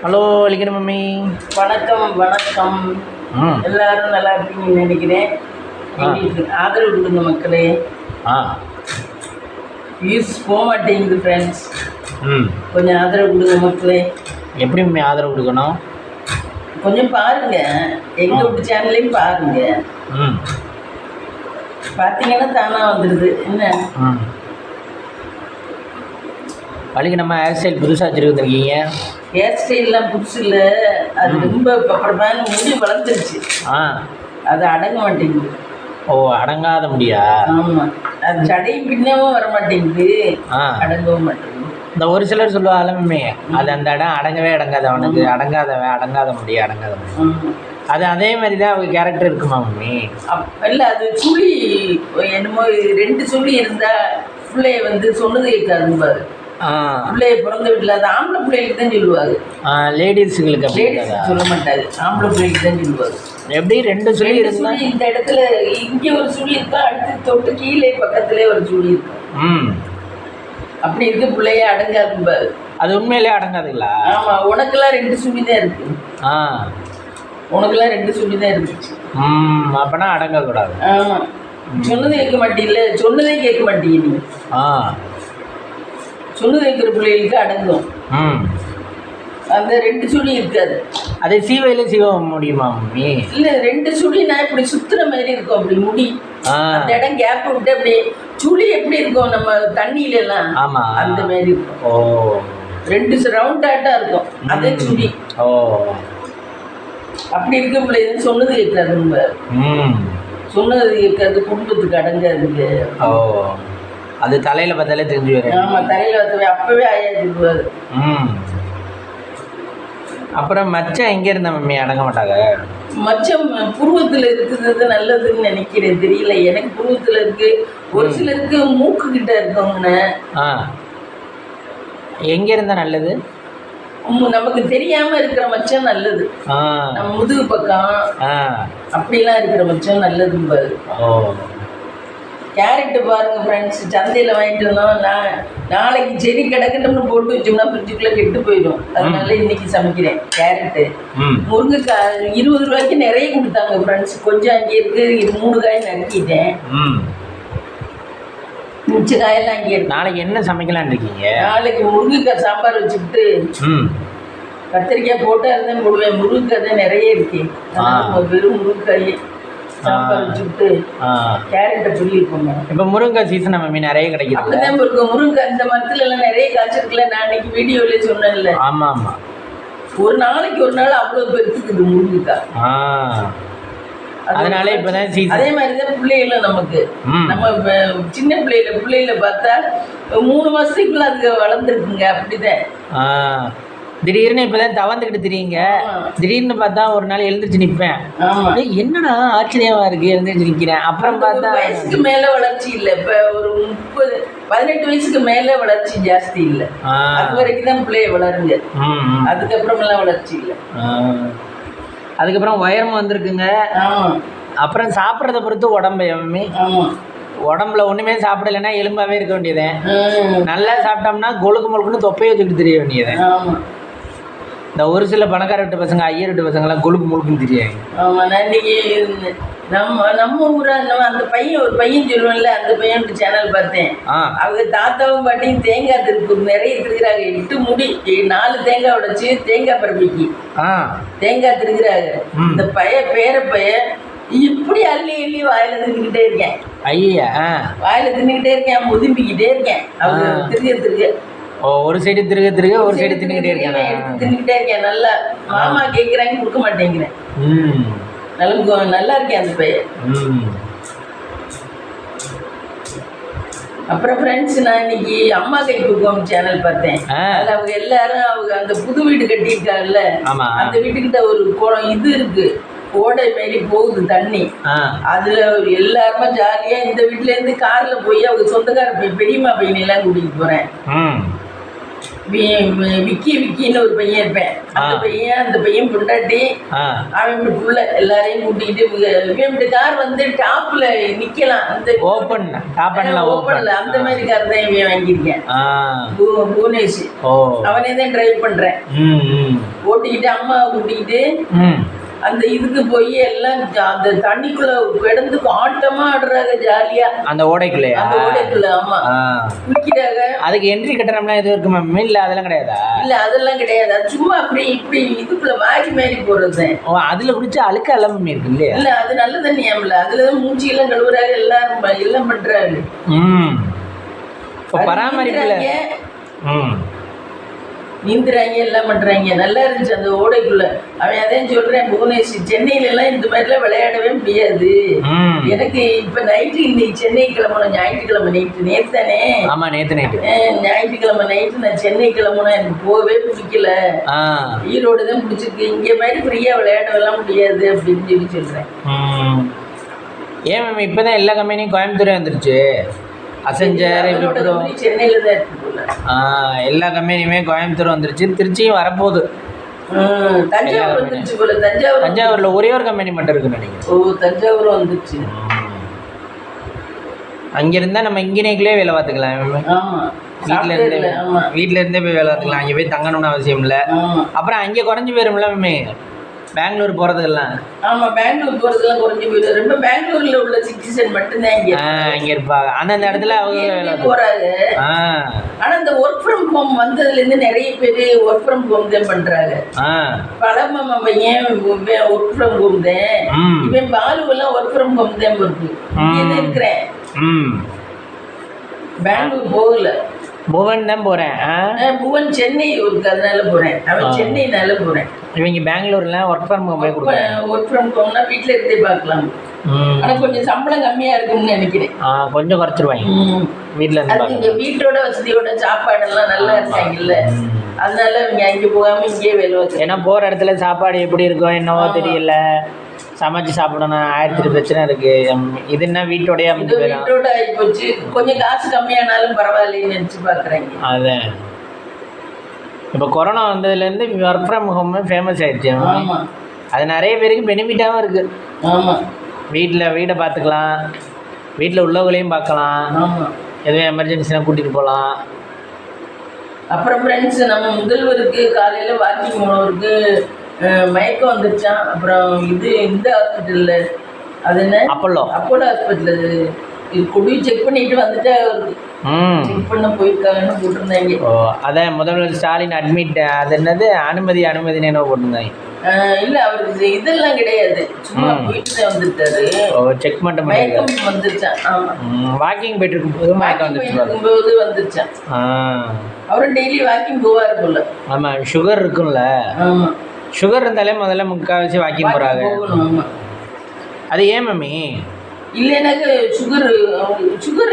Hello லிக்கிற mummy. வணக்கம் வணக்கம். எல்லாரும் நல்லா இருப்பீங்கன்னு நினைக்கிறேன். எங்களுக்கு ஆதரவு கொடுங்க மக்களே. வியூஸ் போக மாட்டேங்குது ஃப்ரெண்ட்ஸ். கொஞ்சம் ஆதரவு கொடுங்க மக்களே. எப்படி மம்மி ஆதரவு கொடுக்கணும்? கொஞ்சம் பாருங்க, எங்கள் வீட்டு சேனல்லையும் பாருங்க. பார்த்தீங்கன்னா தானாக வந்துடுது. என்ன பள்ளிக்கு நம்ம ஹேர் ஸ்டைல் புதுசாக வச்சுருக்கீங்க. ஹேர் ஸ்டைல்லாம் புதுசு இல்லை, அது ரொம்ப அப்புறமான முடி வளர்ந்துருச்சு. அது அடங்க மாட்டேங்குது. ஓ, அடங்காத முடியா? ஆமாம், அது சடையும் பின்னவும் வர மாட்டேங்குது, அடங்கவும் மாட்டேங்குது. இந்த ஒரு சிலர் சொல்லுவாங்க மம்மி, அது அந்த இடம் அடங்கவே அடங்காது, அவனுக்கு அடங்காத முடியும் அடங்காத முடியும். அது அதே மாதிரி தான் அவங்க கேரக்டர் இருக்குமா மம்மி? இல்லை, அது சுழி என்னமோ 2 சுழி இருந்தால் பிள்ளைய வந்து சொன்னது கேட்காது பாரு. பிள்ளைய பிறந்த வீட்டில் அது ஆம்பளை பிள்ளைகளுக்கு தான் சொல்லுவாங்க. லேடிஸுங்களுக்கு சொல்ல மாட்டாரு, ஆம்பளை பிள்ளைகளுக்கு தான் சொல்லுவாங்க. எப்படி 2 சுழி இருந்தா இந்த இடத்துல இங்கே ஒரு சுழி இருக்கா, அடுத்து தொட்டு கீழே பக்கத்துலேயே ஒரு சுழி இருக்கும். அப்படி இருக்கு, பிள்ளைய அடங்காது பாரு. அது உண்மையிலே அடங்காதுங்களா? ஆமாம், உனக்கெல்லாம் 2 சுழி தான் இருக்கு. உனக்கெல்லாம் 2 சுழி தான் இருந்துச்சு. அப்பனா அடங்கக்கூடாது. ஆமாம், சொன்னது கேட்க மாட்டீங்கல்ல, சொன்னதே கேட்க மாட்டீங்க நீ. சொன்னது கேட்குற பிள்ளைகளுக்கு அடங்கும். அந்த 2 சுழி இருக்காது. அதே சீவையில சீவ முடியுமா மம்மி? இல்லை, 2 சுழினா இப்படி சுத்துற மாதிரி இருக்கும். அப்படி முடி அந்த இடம் கேப் விட்டு அப்படி சுழி எப்படி இருக்கும் நம்ம தண்ணியில எல்லாம், அந்த மாதிரி இருக்கும். 2 ரவுண்டாட்டா இருக்கும், அதே சுழி. அப்படி இருக்க பிள்ளைங்க சொன்னது கேட்காது. ரொம்ப சொன்னது கேட்காது, குடும்பத்துக்கு அடங்காதுங்க. அது தலையில பார்த்தாலே தெரிஞ்சு வரும். ஆமாம், தலையில பார்த்தாவே அப்பவே ஆயா சொல்லுவாரு. அப்புறம் மச்சம் எங்கே இருந்த மம்மி அடங்க மாட்டாங்க? மச்சம் புருவத்தில் இருக்கிறது நல்லதுன்னு நினைக்கிறேன், தெரியல எனக்கு. புருவத்தில் இருக்கு, ஒரு சிலருக்கு மூக்கு கிட்ட இருக்கவங்க. எங்க இருந்தா நல்லது? நமக்கு தெரியாம இருக்கிற மச்சம் நல்லது. நம்ம முதுகு பக்கம் அப்படிலாம் இருக்கிற மச்சம் நல்லதுன்னு பாரு. கேரட்டு பாருங்க ஃப்ரெண்ட்ஸ், சந்தையில் வாங்கிட்டு வந்தோம். நாளைக்கு செடி கிடக்கட்டும்னு போட்டு வச்சோம்னா ஃப்ரிட்ஜுக்குள்ளே கெட்டு போயிடும். அதனால இன்னைக்கு சமைக்கிறேன் கேரட்டு. முருங்கைக்காய் 20 ரூபாய்க்கு நிறைய கொடுத்தாங்க ஃப்ரெண்ட்ஸ். கொஞ்சம் அங்கே இருக்கு, 3 காய் நறுக்கிட்டேன். மிச்ச காயெல்லாம் அங்கே இருக்கு. நாளைக்கு என்ன சமைக்கலான்னு இருக்கீங்க? நாளைக்கு முருங்கைக்காய் சாம்பார் வச்சுக்கிட்டு கத்திரிக்காய் போட்டால் இருந்தால் போடுவேன். முருங்கைக்காய் தான் நிறைய இருக்கு, வெறும் முருங்கைக்காய் சாம்பார் வச்சுக்கிட்டு கேரட்டை புரியிருப்போங்க. இப்போ முருங்கை சீசன் நம்ம நிறைய கிடைக்குது. அப்படிதான் இருக்கும். முருங்கை இந்த மரத்துல எல்லாம் நிறைய காய்ச்சிருக்குல்ல, நான் அன்னைக்கு வீடியோல சொன்னேன்ல. ஆமாம், ஒரு நாளைக்கு ஒரு நாள் அவ்வளோ பெருத்துக்குது முருங்கைக்காய். அதனால இப்போதான் சீசன். அதே மாதிரி தான் பிள்ளைகளும் நமக்கு. நம்ம சின்ன பிள்ளைகளை பார்த்தா 3 மாசத்துக்குள்ள அதுக்கு வளர்ந்துருக்குங்க. அப்படிதான் திடீர்னு இப்போதான் தவந்துக்கிட்டு தெரியுங்க. திடீர்னு பார்த்தா ஒரு நாள் எழுந்திரிச்சு நிற்பேன். என்னடா ஆச்சரியமா இருக்கு, எழுந்திரிச்சு நிற்கிறேன். அப்புறம் பார்த்தா வயசுக்கு மேலே வளர்ச்சி இல்லை. இப்போ ஒரு 18 வயசுக்கு மேலே வளர்ச்சி ஜாஸ்தி இல்லை. அது வரைக்கும் தான் பிள்ளைய வளருங்க, அதுக்கப்புறமெல்லாம் வளர்ச்சி இல்லை. அதுக்கப்புறம் உயரமும் வந்திருக்குங்க. அப்புறம் சாப்பிட்றத பொறுத்து உடம்பு எம்மே. உடம்புல ஒன்றுமே சாப்பிடலைன்னா எலும்பாவே இருக்க வேண்டியது. நல்லா சாப்பிட்டோம்னா கொழுக்கு முழுக்குன்னு தொப்பையை வச்சுக்கிட்டு தெரிய வேண்டியது. இந்த ஒரு சில பணக்கார வீட்டு பசங்க, ஐயர் வீட்டு பசங்களாம் கொழுக்கு முழுக்குன்னு தெரியாது. ஆமாம், நான் இன்னைக்கு நம்ம ஊராக அந்த ஒரு பையன் சொல்லுவேன்ல, அந்த பையன் சேனல் பார்த்தேன். அவங்க தாத்தாவும் பாட்டியும் தேங்காய் திருப்பு நிறைய திருக்கிறாங்க. 8 முடி 4 தேங்காய் உடைச்சு தேங்காய் பரப்பிக்கு தேங்காய் திருக்கிறாங்க. இந்த பேர இப்படி அள்ளி வாயில தின்னுக்கிட்டே இருக்கேன். ஐயா, வாயில தின்னுக்கிட்டே இருக்கேன், முதும்பிக்கிட்டே இருக்கேன். அவங்க திருக்க ஒரு சைடு திருக ஒரு சைடு தின்னுக்கிட்டே இருக்கேன். நல்லா மாமா கேட்குறாங்க, கொடுக்க மாட்டேங்கிறேன். நல்லா இருக்கேன் அந்த பையன். அப்புறம் ஃப்ரெண்ட்ஸ், நான் இன்னைக்கு அம்மா கை பக்குவம் சேனல் பார்த்தேன். அதில் அவங்க எல்லாரும் அந்த புது வீடு கட்டியிருக்காங்கல்ல, அந்த வீட்டுக்கிட்ட ஒரு குளம் இது இருக்கு, ஓடை மாரி போகுது தண்ணி. அதுல எல்லாருமே ஜாலியா இந்த வீட்டுல இருந்து கார்ல போய் அவங்க சொந்தக்கார பெரியம்மா பையனெல்லாம் கூட்டிகிட்டு போறேன். விக்கின்னு ஒரு பையன் இருப்பேன். அந்த பையன் பொண்டாட்டி அவன் புள்ள எல்லாரையும் கூட்டிக்கிட்டு இவன் கார் வந்து டாப்ல நிக்கலாம். அந்த ஓப்பன்ல அந்த மாதிரி கார் தான் இவன் வாங்கியிருக்கேன். புவனேஷ் அவனே தான் டிரைவ் பண்றேன். ஓட்டிக்கிட்டு அம்மாவை கூட்டிக்கிட்டு அந்த இதுக்கு போய் எல்லாம் அந்த தண்ணிக்குள்ள கிடந்து ஆட்டமா ஆடுறாங்க ஜாலியா. அந்த ஓடைக்குள்ள ஆமா குளிக்கிறாங்க. அதுக்கு என்ட்ரி கட்டணம்லாம் எதுவும் இருக்கு மேம்? இல்ல அதெல்லாம் கிடையாதா? இல்ல அதெல்லாம் கிடையாது. அது சும்மா அப்படி இப்படி இதுக்குள்ள மாறி போறது. அதுல குடிச்சா அழுக்க எல்லாம் இருக்கு இல்லையா? இல்ல அது நல்ல தண்ணியாமல. அதுலதான் மூஞ்சி எல்லாம் கழுவுறாங்க, எல்லாரும் எல்லாம் பண்றாங்க. பராமரிப்புல நீந்துறாங்க, எல்லாம் பண்றாங்க. நல்லா இருந்துச்சு அந்த ஓடைக்குள்ள. அவன் அதையும் சொல்றேன், புவனேஷ் சென்னையில எல்லாம் இந்த மாதிரிலாம் விளையாடவே முடியாது. எனக்கு இப்ப நைட்டு இன்னைக்கு சென்னை கிளம்பணும். ஞாயிற்றுக்கிழமை நேற்று தானே? ஆமா நேற்று நைட்டு. ஞாயிற்றுக்கிழமை நைட்டு நான் சென்னை கிளம்பணும். எனக்கு போகவே பிடிக்கல. ஈரோடு தான் பிடிச்சிருக்கு. இங்க மாதிரி ஃப்ரீயா விளையாடலாம் முடியாது அப்படின்னு சொல்றேன். ஏன் மேம் இப்பதான் எல்லா கம்பெனியும் கோயம்புத்தூரே வந்துருச்சு. அசெஞ்சர் சென்னையில தான் இருக்கு. எல்லா கம்பெனியுமே கோயம்புத்தூர் வந்துருச்சு. திருச்சியும் வரப்போகுது. தஞ்சாவூர்ல ஒரே ஒரு கம்பெனி மட்டும் இருக்குன்னு நினைக்கிறேன். தஞ்சாவூர் வந்துருச்சு. அங்க இருந்தா நம்ம இன்ஜினியரிங்லயே வேலை பார்த்துக்கலாம். வீட்டுல இருந்தே போய் வேலை பார்த்துக்கலாம். அங்கே போய் தங்கணும்னு அவசியம் இல்லை. அப்புறம் அங்கே குறைஞ்சி போயிரும்ல மேமே பெங்களூர் போறதுக்கெல்லாம். ஆமா பெங்களூர் போறதுலாம் குறைஞ்சி போயிடும். ரொம்ப பெங்களூர்ல உள்ள சிட்டிசன் மட்டும்தான் இங்க இருப்பாங்க. அந்த இடத்துல அவங்க போறாங்க. ஆனா இந்த ஒர்க் ஃப்ரம் ஹோம் வந்ததுல இருந்து நிறைய பேர் ஒர்க் ஃப்ரம் ஹோம் தான் பண்றாங்க. பழமாமா பையன் ஒர்க் ஃப்ரம் ஹோம் தான். இவன் பாலுவெல்லாம் ஒர்க் ஃப்ரம் ஹோம் தான் இருக்கு. இங்கே இருக்கிறேன். பெங்களூர் போகல. புவன் தான் போறேன். புவன் சென்னை இருக்கு, அதனால போறேன். அவன் சென்னைனால போறேன். இவங்க பெங்களூர்ல ஒர்க் ஃப்ரம் ஹோம் போய் கொடுக்குறாங்க. ஒர்க் ஃப்ரம் ஹோம்னா வீட்டில் இருந்தே பார்க்கலாம். ஆனால் கொஞ்சம் சம்பளம் கம்மியாக இருக்கும்னு நினைக்கிறேன். கொஞ்சம் குறைச்சிருவாங்க வீட்டில் இருந்து. இங்கே வீட்டோட வசதியோட சாப்பாடெல்லாம் நல்லா இருக்காங்கல்ல, அதனால இவங்க அங்கே போகாமல் இங்கேயே வேலை வச்சு. ஏன்னா போகிற இடத்துல சாப்பாடு எப்படி இருக்கும் என்னவோ தெரியல. சமைச்சு சாப்பிடணும், 1000 பிரச்சனை இருக்கு. இது என்ன வீட்டோடய வீட்டோட ஆகி போச்சு. கொஞ்சம் காசு கம்மியானாலும் பரவாயில்லன்னு நினச்சி பார்க்குறேங்க. அதான் இப்போ கொரோனா வந்ததுலேருந்து ஒர்க் ஃப்ரம் ஹோம் ஃபேமஸ் ஆயிடுச்சு. அது நிறைய பேருக்கு பெனிஃபிட்டாகவும் இருக்குது. வீட்டை பார்த்துக்கலாம், வீட்டில் உள்ளவங்களையும் பார்க்கலாம், எதுவும் எமர்ஜென்சினா கூட்டிகிட்டு போகலாம். அப்புறம் ஃப்ரெண்ட்ஸ் நம்ம முதல்வருக்கு காலையில் வாக்கிங் போனவருக்கு மயக்கம் வந்துருச்சான். அப்புறம் இந்த ஹாஸ்பிட்டலில் அது என்ன அப்போலோ ஹாஸ்பிட்டல் கொண்டு செக் பண்ணிட்டு வந்துட்டு செக் பண்ண போயிருக்காங்கன்னு போட்டிருந்தாங்க. அதான் முதல்வர் ஸ்டாலின் அட்மிட், அது என்னது அனுமதினு என்ன போட்டிருந்தாங்க. இல்லை அவருக்கு இதெல்லாம் கிடையாது, சும்மா போயிட்டு தான் வந்துட்டாரு. செக் மட்டும் மயக்கம் வந்துருச்சான். ஆமாம் வாக்கிங் போயிட்டு இருக்கும்போது மயக்கம் வந்துருக்கும்போது வந்துருச்சான். அவரும் டெய்லி வாக்கிங் போவார் போல. ஆமாம் சுகர் இருக்கும்ல. ஆமாம் சுகர் இருந்தாலே முதல்ல முக்கால்வாசி வாக்கிங் போகிறாங்க. அது ஏன் மம்மி? இல்லைனாக்க சுகர்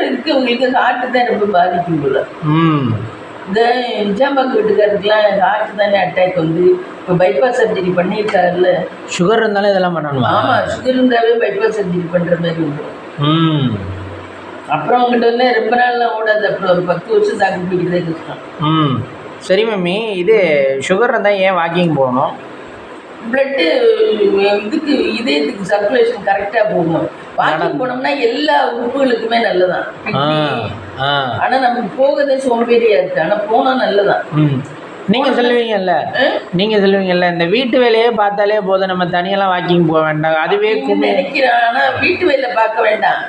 இருக்கு அவங்களுக்கு, ஹார்ட்டு தான் ரொம்ப பாதிக்கும் போல. இந்த நிஜாம்பாக்கு வீட்டுக்காரருக்குலாம் ஹார்ட் தானே அட்டாக் வந்து இப்போ பைபாஸ் சர்ஜரி பண்ணியிருக்காருல்ல. சுகர் இருந்தாலும் இதெல்லாம் பண்ணணும். ஆமாம் சுகர் இருந்தாலே பைபாஸ் சர்ஜரி பண்ணுற மாதிரி இருக்கும். அப்புறம் அவங்ககிட்ட வந்து ரொம்ப நாள்லாம் ஓடாது. அப்புறம் ஒரு 10 வருஷம் தாக்கு பிடிக்கிறதே கஷ்டம். சரி மம்மி, இது சுகர் இருந்தால் ஏன் வாக்கிங் போகணும்? பிளட்டு இதுக்கு இதயத்துக்கு சர்க்குலேஷன் கரெக்டாக போகணும். வாக்கிங் போனோம்னா எல்லா உறுப்புகளுக்குமே நல்லதான். ஆனால் நமக்கு போகதே சோம்பேறியா இருக்கு. ஆனால் போனால் நல்லதான். நீங்கள் சொல்லுவீங்கல்ல இந்த வீட்டு வேலையே பார்த்தாலே போதும், நம்ம தனியெல்லாம் வாக்கிங் போக வேண்டாம். அதுவே நினைக்கிறேன். ஆனால் வீட்டு வேலை பார்க்க வேண்டாம்,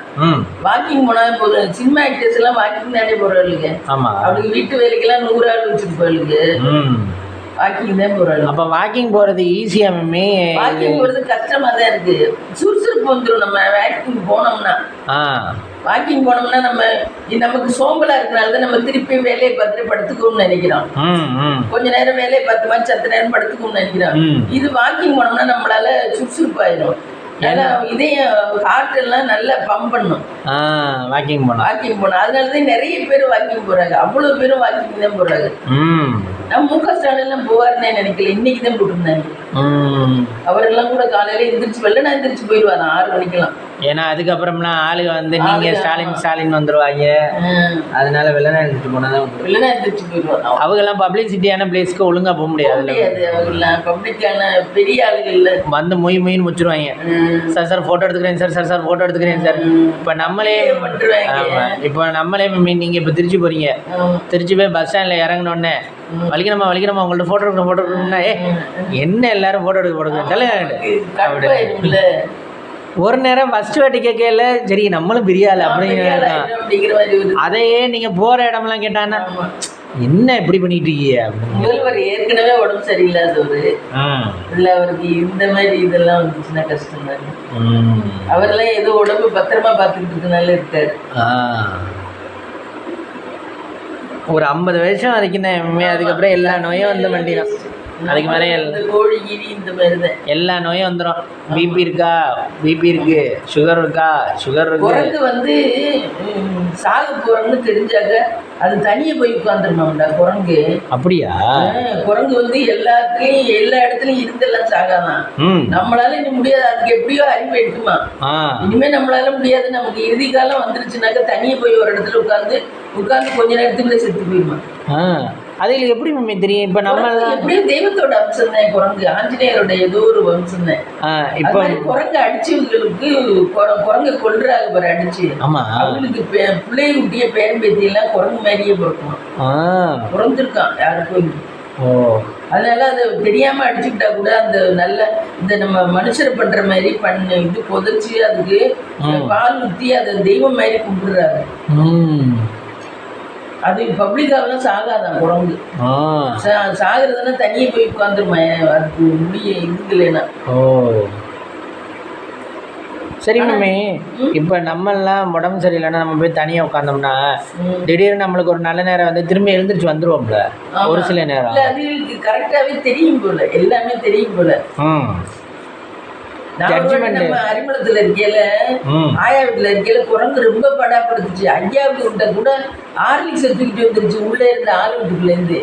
வாக்கிங் போனாலே போதும். சினிமா ஆக்டர்ஸ் எல்லாம் வாக்கிங் தானே போகிறவளுக்கு. ஆமாம் அவளுக்கு வீட்டு வேலைக்கெல்லாம் 100 ஆள் வச்சுட்டு போயிருக்கு. வாக்கிங் தான் போகிறாங்க. அப்போ வாக்கிங் போகிறது ஈஸியாக மம்மி? வாக்கிங் போகிறது கஷ்டமாக தான் இருக்குது. சுறுசுறுப்பு வந்துடும் நம்ம வாக்கிங் போனோம்னா. வாக்கிங் போனோம்னா நமக்கு சோம்பலா இருக்கனால தான் நம்ம திருப்பி வேலையை பார்த்துட்டு படுத்துக்கணும்னு நினைக்கிறோம். கொஞ்ச நேரம் வேலையை பார்த்து மாதிரி 10 நேரம் படுத்துக்கணும்னு நினைக்கிறோம். இது வாக்கிங் போனோம்னா நம்மளால சுறுசுறுப்பாயிடும். ஏன்னா இதயம் ஹார்ட் எல்லாம் நல்லா பம்ப் பண்ணும் வாக்கிங் போனோம். அதனாலதான் நிறைய பேர் வாக்கிங் போறாங்க. அவ்வளவு பேரும் வாக்கிங் தான் போறாங்க. நான் முக ஸ்டாலின்லாம் போவாருன்னு நினைக்கல, இன்னைக்கு தான் போட்டிருந்தாங்க. அவரெல்லாம் கூட காலையில எந்திரிச்சு வெள்ளனா எந்திரிச்சு போயிடுவாங்க 6 மணிக்கெல்லாம். ஏன்னா அதுக்கப்புறம்லாம் ஆளுங்க வந்து நீங்க ஸ்டாலின் வந்துருவாங்க, அதனால வெள்ளனா எழுந்திரிச்சு போனாதான் வெள்ளனா எந்திரிச்சு போயிடுவாங்க. அவங்கெல்லாம் பப்ளிசிட்டியான பிளேஸ்க்கு ஒழுங்கா போக முடியாது. அவங்கெல்லாம் பப்ளிக்கான பெரிய ஆளுகள்ல வந்து மொயின்னு முச்சிருவாங்க. சார் போட்டோ எடுத்துக்கிறேன் சார் போட்டோ எடுத்துக்கிறேன் சார். இப்போ நம்மளே இப்போ நம்மளே நீங்க இப்போ திருச்சி போறீங்க, திருச்சி போய் பஸ் ஸ்டாண்ட்ல இறங்கினோடனே வலிக்கணுமா உங்கள்ட்ட போட்டோ எடுக்கணும்னா என்ன எல்லாரும் போட்டோ எடுக்க ஒரு நேரம் ஃபர்ஸ்ட் வாட்டி கேட்கல, சரி நம்மளும் பிரியாள் அப்படிங்கிற அதையே நீங்க போற இடம்லாம் கேட்டான்னா என்ன இப்படி பண்ணிட்டு இருக்கீங்க. முதல்வர் ஏற்கனவே உடம்பு சரியில்லாதவர், இல்ல அவருக்கு இந்த மாதிரி இதெல்லாம் வந்துச்சுன்னா கஷ்டம் தான். அவரெல்லாம் ஏதோ உடம்பு பத்திரமா பார்த்துக்கிட்டு இருக்கனால இருக்காரு. ஒரு 50 வருஷம் வரைக்கும் தான். அதுக்கப்புறம் எல்லா நோயும் வந்து வண்டிடும். அதுக்கு மேலே கோழி கிரி இந்த மாதிரி தான் எல்லா நோயும் வந்துடும். பிபி இருக்கா, பிபி இருக்கு, சுகர் இருக்கா, சுகர் இருக்கு. குரங்கு வந்து சாக போறோம்னு தெரிஞ்சாக்க அது தனியே போய் உட்காந்துருமாம்டா குரங்கு. அப்படியா? குரங்கு வந்து எல்லா இடத்துலயும் இருந்தெல்லாம் சாகாதான். நம்மளால இன்னும் முடியாது, அதுக்கு எப்படியோ அறிவு எடுக்குமா. இனிமே நம்மளால முடியாது, நமக்கு இறுதி காலம் வந்துருச்சுனாக்க தனியே போய் ஒரு இடத்துல உட்காந்து கொஞ்ச நேரத்துக்குள்ள செத்து போயிடுமா. அதில் எப்படி மம்மி தெரியும்? இப்போ நம்ம எப்படியும் தெய்வத்தோட அம்சம் தான் குரங்கு, ஆஞ்சநேயரோட ஏதோ ஒரு வம்சம் தான். இப்போ குரங்கு அடிச்சவங்களுக்கு குரங்கை கொல்றாங்க பாரு அடிச்சு. ஆமா, அவங்களுக்கு பிள்ளைய குட்டிய பேரன் பேத்தி எல்லாம் குரங்கு மாதிரியே பிறக்குமா, பிறந்திருக்கான் யாருக்கும். அதனால அதை தெரியாம அடிச்சுக்கிட்டா கூட அந்த நல்ல இந்த நம்ம மனுஷரை பண்ற மாதிரி இது புதைச்சி அதுக்கு பால் ஊற்றி அதை தெய்வம் மாதிரி கும்பிடுறாங்க. அது பப்ளிக்காவெல்லாம் சாகாதான் குரங்கு. சாகிறதுனா தனியே போய் உட்காந்துருமா, அதுக்கு முடிய இது இல்லைன்னா. சரி மம்மி, இப்போ நம்மெல்லாம் உடம்பு சரியில்லைன்னா நம்ம போய் தனியாக உட்காந்தோம்னா திடீர்னு நம்மளுக்கு ஒரு நல்ல நேரம் வந்து திரும்பி எழுந்திரிச்சு வந்துருவோம்ல ஒரு சில நேரம். அது கரெக்டாகவே தெரியும் போல, எல்லாமே தெரியும் போல. நம்ம அறிமுகத்துல இருக்கையில ஆயா வீட்டுல இருக்கையில குரங்கு ரொம்ப படாப்படுத்துச்சு. ஐயாவுக்கு விட்ட கூட ஹார்லிக்ஸ் தூக்கிட்டு வந்துருச்சு, உள்ள இருந்த ஆள் வீட்டுக்குள்ள இருந்து